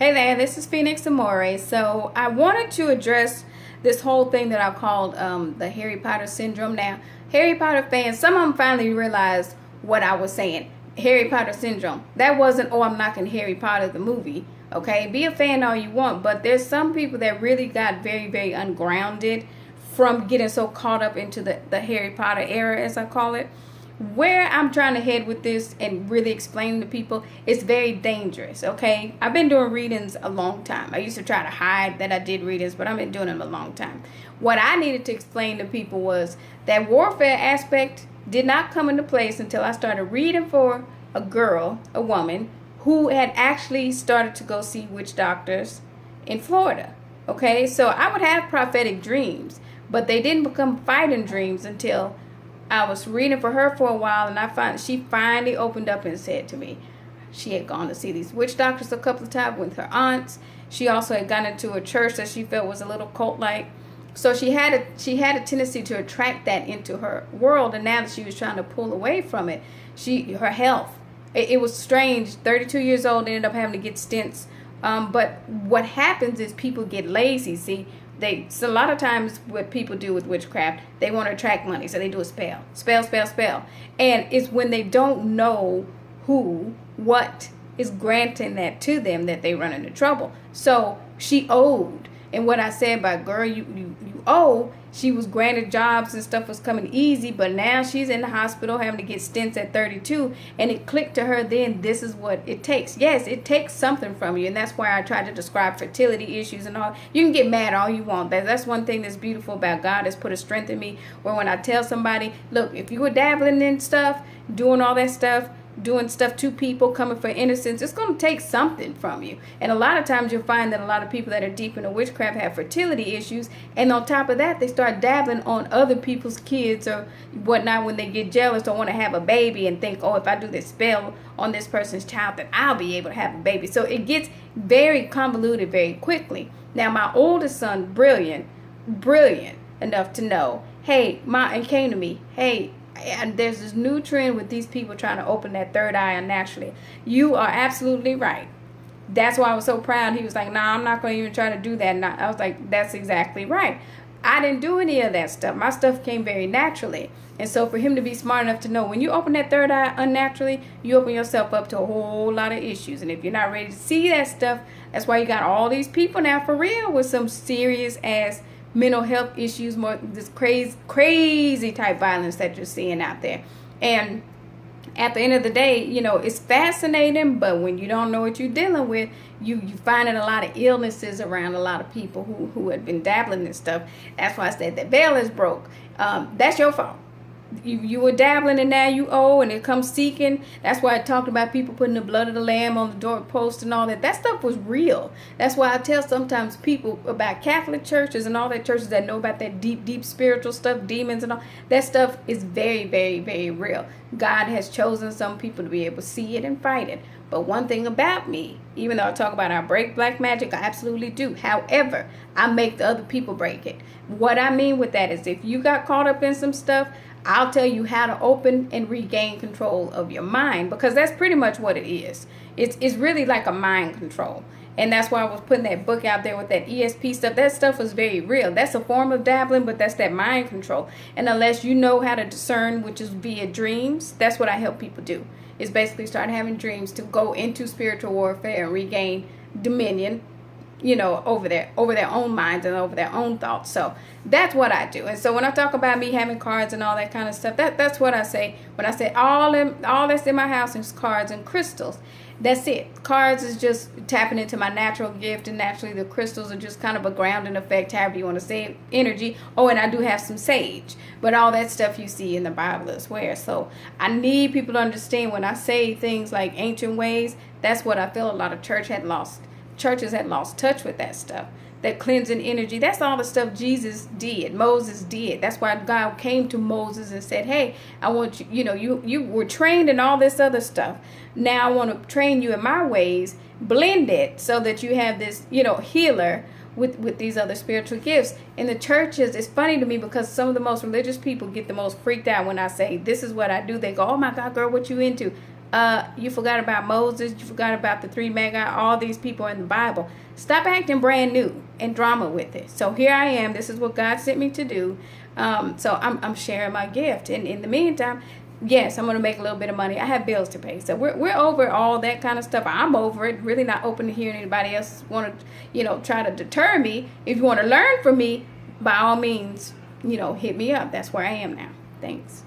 Hey there, this is Phoenix Amore. So I wanted to address this whole thing that I called the Harry Potter syndrome. Now, Harry Potter fans, some of them finally realized what I was saying. Harry Potter syndrome. That wasn't, oh, I'm knocking Harry Potter the movie. Okay, be a fan all you want, but there's some people that really got very, very ungrounded from getting so caught up into the Harry Potter era, as I call it. Where I'm trying to head with this and really explain to people, it's very dangerous. Okay, I've been doing readings a long time. I used to try to hide that I did readings, but I've been doing them a long time. What I needed to explain to people was that warfare aspect did not come into place until I started reading for a girl, a woman, who had actually started to go see witch doctors in Florida. Okay, so I would have prophetic dreams, but they didn't become fighting dreams until I was reading for her for a while, and she finally opened up and said to me she had gone to see these witch doctors a couple of times with her aunts. She also had gone into a church that she felt was a little cult-like. So she had a tendency to attract that into her world, and now that she was trying to pull away from it, her health, it was strange. 32 years old, ended up having to get stents. But what happens is people get lazy. See, so a lot of times what people do with witchcraft, they want to attract money, so they do a spell, and it's when they don't know what is granting that to them that they run into trouble. So she owed, and what I said by girl, you owe. She was granted jobs and stuff was coming easy, but now she's in the hospital having to get stents at 32, and it clicked to her then, this is what it takes. Yes, it takes something from you, and that's why I try to describe fertility issues and all. You can get mad all you want. That's one thing that's beautiful about God, has put a strength in me, where when I tell somebody, look, if you were dabbling in stuff, doing all that stuff, doing stuff to people, coming for innocence, it's going to take something from you. And a lot of times you'll find that a lot of people that are deep into witchcraft have fertility issues, and on top of that they start dabbling on other people's kids or whatnot when they get jealous or want to have a baby and think, oh, if I do this spell on this person's child, then I'll be able to have a baby. So it gets very convoluted very quickly. Now my oldest son, brilliant enough to know, hey, and came to me, hey, and there's this new trend with these people trying to open that third eye unnaturally. You are absolutely right. That's why I was so proud. He was like, nah, I'm not going to even try to do that. And I was like, that's exactly right. I didn't do any of that stuff. My stuff came very naturally. And so for him to be smart enough to know, when you open that third eye unnaturally, you open yourself up to a whole lot of issues. And if you're not ready to see that stuff, that's why you got all these people now for real with some serious ass mental health issues, more this crazy type violence that you're seeing out there. And at the end of the day, it's fascinating, but when you don't know what you're dealing with, you finding a lot of illnesses around a lot of people who had been dabbling in stuff. That's why I said that veil is broke. That's your fault. You were dabbling and now you owe, and it comes seeking. That's why I talked about people putting the blood of the lamb on the doorpost and all that. That stuff was real. That's why I tell sometimes people about Catholic churches and all that, churches that know about that deep spiritual stuff, demons and all. That stuff is very, very, very real. God has chosen some people to be able to see it and fight it. But one thing about me, even though I talk about I break black magic, I absolutely do. However, I make the other people break it. What I mean with that is, if you got caught up in some stuff, I'll tell you how to open and regain control of your mind, because that's pretty much what it is. It's really like a mind control. And that's why I was putting that book out there with that ESP stuff. That stuff was very real. That's a form of dabbling, but that's that mind control. And unless you know how to discern, which is via dreams, that's what I help people do. Is basically start having dreams to go into spiritual warfare and regain dominion, over their own minds and over their own thoughts. So that's what I do. And so when I talk about me having cards and all that kind of stuff, that's what I say. When I say all that's in my house is cards and crystals. That's it. Cards is just tapping into my natural gift, and naturally the crystals are just kind of a grounding effect, however you want to say it, energy. Oh, and I do have some sage, but all that stuff you see in the Bible as well. So I need people to understand, when I say things like ancient ways, that's what I feel a lot of churches had lost touch with that stuff. That cleansing energy, that's all the stuff Jesus did, Moses did. That's why God came to Moses and said, hey, I want you, you were trained in all this other stuff. Now I want to train you in my ways, blend it so that you have this, healer with these other spiritual gifts. In the churches, it's funny to me because some of the most religious people get the most freaked out when I say, this is what I do. They go, oh my God, girl, what you into? You forgot about Moses. You forgot about the three Magi. All these people in the Bible. Stop acting brand new and drama with it. So here I am. This is what God sent me to do. So I'm sharing my gift. And in the meantime, yes, I'm going to make a little bit of money. I have bills to pay. So we're over all that kind of stuff. I'm over it. Really not open to hearing anybody else want to, try to deter me. If you want to learn from me, by all means, hit me up. That's where I am now. Thanks.